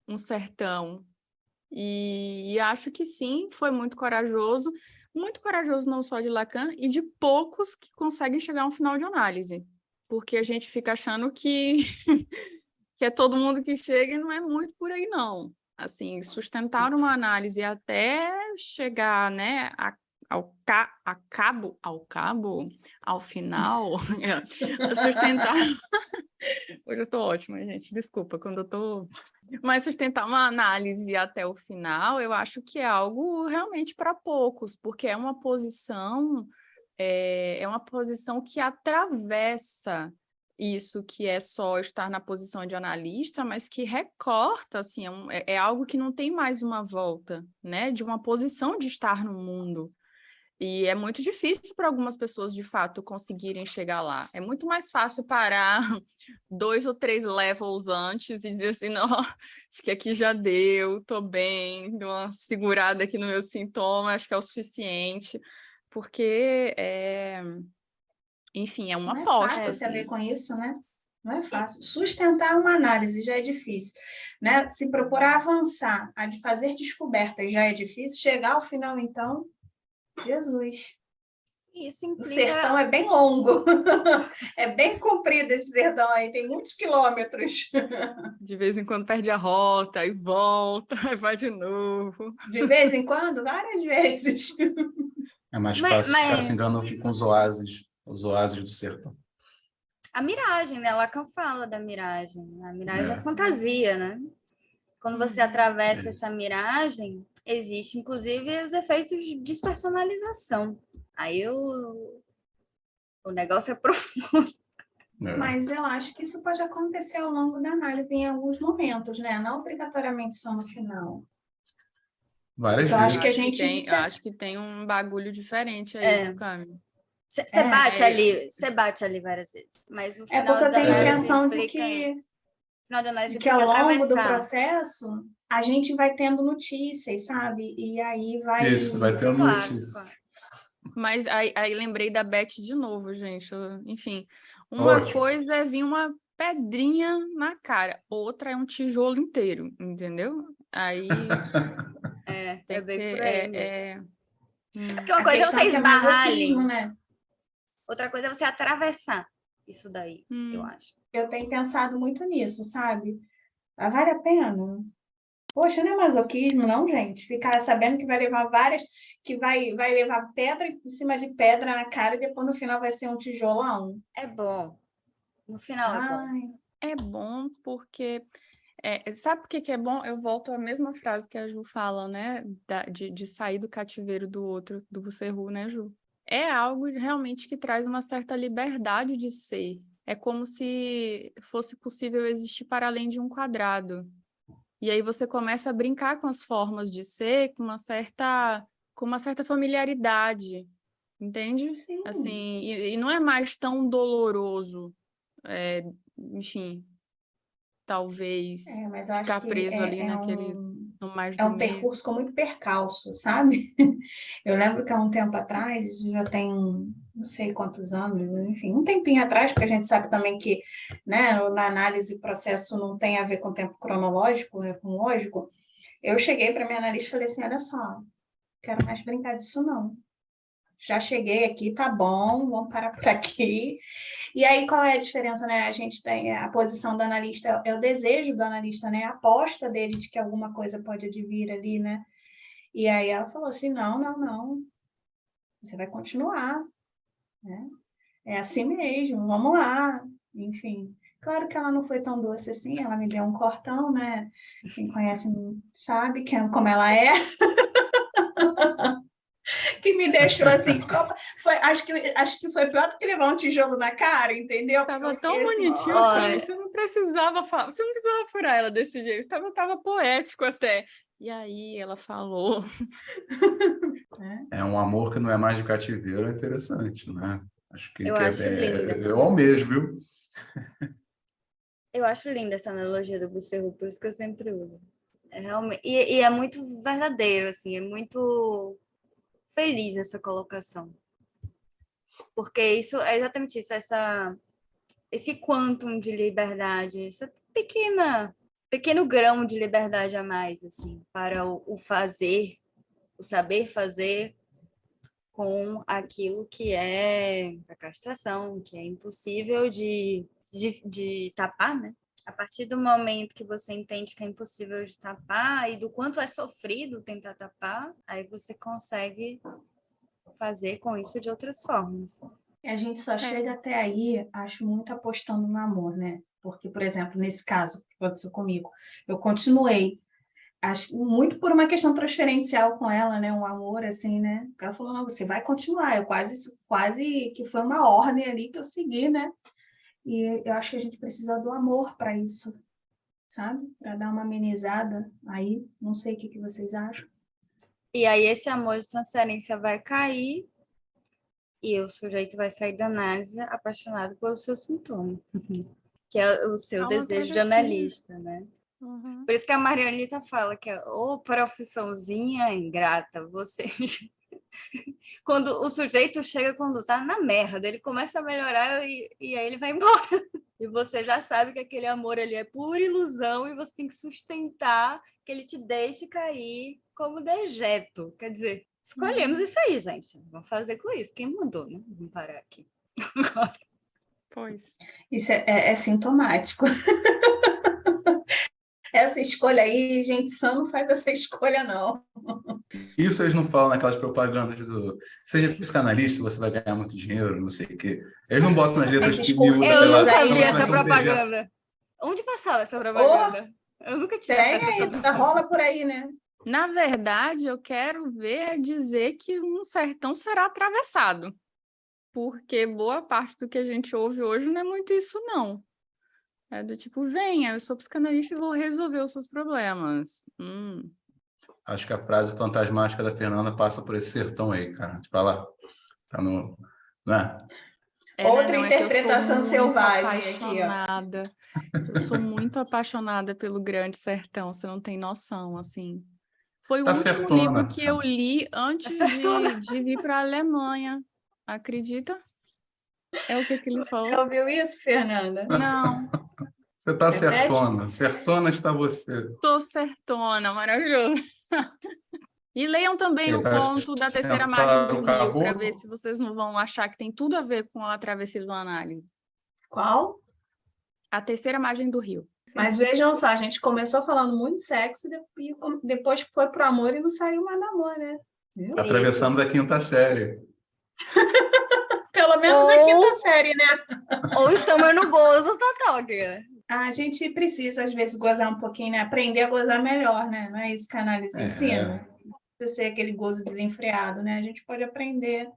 um sertão. E acho que sim, foi muito corajoso não só de Lacan, e de poucos que conseguem chegar a um final de análise. Porque a gente fica achando que é todo mundo que chega e não é muito por aí, não. Assim, sustentar uma análise até chegar, né, ao final, sustentar... Hoje eu estou ótima, gente, desculpa, quando eu estou... Mas sustentar uma análise até o final, eu acho que é algo realmente para poucos, porque é uma posição que atravessa isso que é só estar na posição de analista, mas que recorta, assim, é algo que não tem mais uma volta, né, de uma posição de estar no mundo. E é muito difícil para algumas pessoas, de fato, conseguirem chegar lá. É muito mais fácil parar 2 ou 3 levels antes e dizer assim, não, acho que aqui já deu, estou bem, dou uma segurada aqui no meu sintoma, acho que é o suficiente, porque, enfim, é uma aposta. Não é fácil você ver com isso, né? Não é fácil. Sustentar uma análise já é difícil, né? Se propor a avançar, a de fazer descobertas já é difícil, chegar ao final, então... Jesus. Isso O implica... sertão é bem longo. É bem comprido esse sertão aí, tem muitos quilômetros. De vez em quando perde a rota, aí volta, aí vai de novo. De vez em quando, várias vezes. É mais Mas, fácil ficar se mas enganando que com os oásis do sertão. a miragem, né? Lacan fala da miragem. A miragem é É, fantasia, né? Quando você atravessa essa miragem, existe, inclusive, os efeitos de despersonalização. Aí o negócio é profundo. Mas eu acho que isso pode acontecer ao longo da análise em alguns momentos, né? Não obrigatoriamente só no final. várias Eu acho vezes. que a gente... Eu acho que tem um bagulho diferente aí, É. Cami. Você É. bate ali várias vezes. Mas o É final porque eu da tenho a análise impressão de implica... que, Final da análise ao implica longo do atravessar. processo a gente vai tendo notícias, sabe? E aí vai... Isso, vai ter Claro, notícia. claro. Mas aí lembrei da Beth de novo, gente. Enfim, uma Ótimo. coisa é vir uma pedrinha na cara, outra é um tijolo inteiro, entendeu? Aí É tem bem que por aí mesmo. Porque uma A coisa é questão você é que é esbarrar masoquismo, ali, né? outra coisa é você atravessar isso daí, eu acho. Eu tenho pensado muito nisso, sabe? Vale a pena? Poxa, não é masoquismo, não, gente? Ficar sabendo que vai levar várias, que vai levar pedra em cima de pedra na cara e depois no final vai ser um tijolão. É bom. No final é bom. Ai, É bom porque... sabe por que é bom? Eu volto à mesma frase que a Ju fala, né? De sair do cativeiro do outro, do Busserru, né, Ju? É algo realmente que traz uma certa liberdade de ser. É como se fosse possível existir para além de um quadrado. E aí você começa a brincar com as formas de ser com uma certa familiaridade, entende? sim. Assim, e não é mais tão doloroso, enfim, talvez Mas eu acho ficar que preso ali no mais é do um mesmo. percurso com muito percalço, sabe? Eu lembro que há um tempo atrás, já tem não sei quantos anos, enfim, um tempinho atrás, porque a gente sabe também que, né, na análise o processo não tem a ver com tempo cronológico, é com lógico. Eu cheguei para minha analista e falei assim: olha só, quero mais brincar disso não. Já cheguei aqui, tá bom, vamos parar por aqui. E aí, qual é a diferença, né? A gente tem a posição do analista, é o desejo do analista, né? A aposta dele de que alguma coisa pode advir ali, né? E aí ela falou assim: não, não, não, você vai continuar, né? É assim mesmo, vamos lá. Enfim, claro que ela não foi tão doce assim, ela me deu um cortão, né? Quem conhece sabe como ela é. Que me deixou assim, acho que foi pior do que levar um tijolo na cara, entendeu? Tava tão bonitinho, Cami, você não precisava furar ela desse jeito, tava poético até. E aí ela falou... É um amor que não é mais de cativeiro, é interessante, né? Acho que, Eu acho linda. eu almejo, viu? Eu acho linda essa analogia do Busserru, por isso que eu sempre uso. É realmente... e é muito verdadeiro, assim, é muito feliz essa colocação. Porque isso é exatamente isso, esse quantum de liberdade, essa pequeno grão de liberdade a mais, assim, para o fazer, o saber fazer com aquilo que é a castração, que é impossível de tapar, né? A partir do momento que você entende que é impossível de tapar e do quanto é sofrido tentar tapar, aí você consegue fazer com isso de outras formas. A gente só chega até aí, acho, muito apostando no amor, né? Porque, por exemplo, nesse caso que aconteceu comigo, eu continuei, acho, muito por uma questão transferencial com ela, né? Um amor, assim, né? Ela falou: não, você vai continuar. Eu quase que foi uma ordem ali que eu segui, né? E eu acho que a gente precisa do amor para isso, sabe? Para dar uma amenizada aí. Não sei o que vocês acham. E aí esse amor de transferência vai cair e o sujeito vai sair da análise apaixonado pelo seu sintoma, que é o seu desejo de analista, né? Uhum. Por isso que a Marianita fala que é profissãozinha ingrata, você... Quando o sujeito chega quando tá na merda, ele começa a melhorar e aí ele vai embora. E você já sabe que aquele amor ali é pura ilusão e você tem que sustentar que ele te deixe cair como dejeto. Quer dizer, Escolhemos isso aí, gente. Vamos fazer com isso. Quem mandou, né? Vamos parar aqui. Pois. Isso é sintomático. Essa escolha aí, gente sã não faz essa escolha, não. Isso eles não falam naquelas propagandas do seja psicanalista, você vai ganhar muito dinheiro, não sei o quê. Eles não botam nas letras Esses que miúda, cursinhos Eu sei lá, nunca aí, vi né? essa começam a projeto. propaganda. Onde passava essa propaganda? Eu nunca tive Tem acesso a essa aí, rola por aí, né? Na verdade, eu quero ver dizer que um sertão será atravessado, porque boa parte do que a gente ouve hoje não é muito isso, não. É do tipo, venha, eu sou psicanalista e vou resolver os seus problemas. Acho que a frase fantasmática da Fernanda passa por esse sertão aí, cara. Tipo, lá, tá no... Não é? Outra não, é que eu sou interpretação muito selvagem aqui, ó. apaixonada. Eu sou muito apaixonada pelo Grande Sertão, você não tem noção, assim. Foi o Tá último certona, livro que eu cara. li antes de vir para a Alemanha. Acredita? É o que ele Você falou? ouviu isso, Fernanda? Não, Você tá Repete. certona. Certona está você. tô certona, maravilhoso. E leiam também o Vai conto da Terceira Margem sustentar do o Rio, para caboclo. ver se vocês não vão achar que tem tudo a ver com a travessia do análise. Qual? A Terceira Margem do Rio. Mas vejam só, a gente começou falando muito de sexo e depois foi pro amor e não saiu mais do amor, né? Viu? Atravessamos a quinta série. Pelo menos a quinta série, né? Ou estamos no gozo total, aqui. A gente precisa, às vezes, gozar um pouquinho, né? Aprender a gozar melhor, né? Não é isso que a análise ensina? Não precisa ser aquele gozo desenfreado, né? A gente pode aprender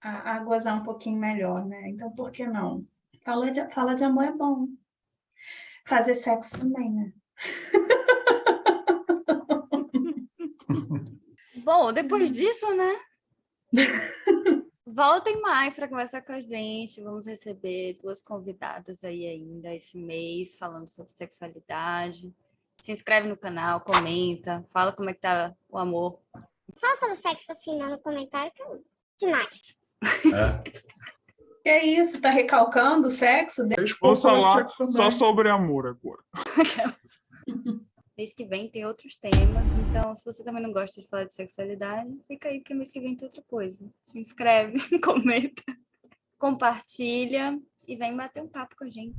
a gozar um pouquinho melhor, né? Então, por que não? Falar de amor é bom. Fazer sexo também, né? Bom, depois disso, né? Voltem mais para conversar com a gente. Vamos receber 2 convidadas aí ainda esse mês, falando sobre sexualidade. Se inscreve no canal, comenta, fala como é que tá o amor. Fala sobre sexo assim no comentário, que é demais. Que é isso? Tá recalcando o sexo? Vamos falar só sobre amor agora. Mês que vem tem outros temas, então se você também não gosta de falar de sexualidade, fica aí, porque mês que vem tem outra coisa. Se inscreve, comenta, compartilha e vem bater um papo com a gente.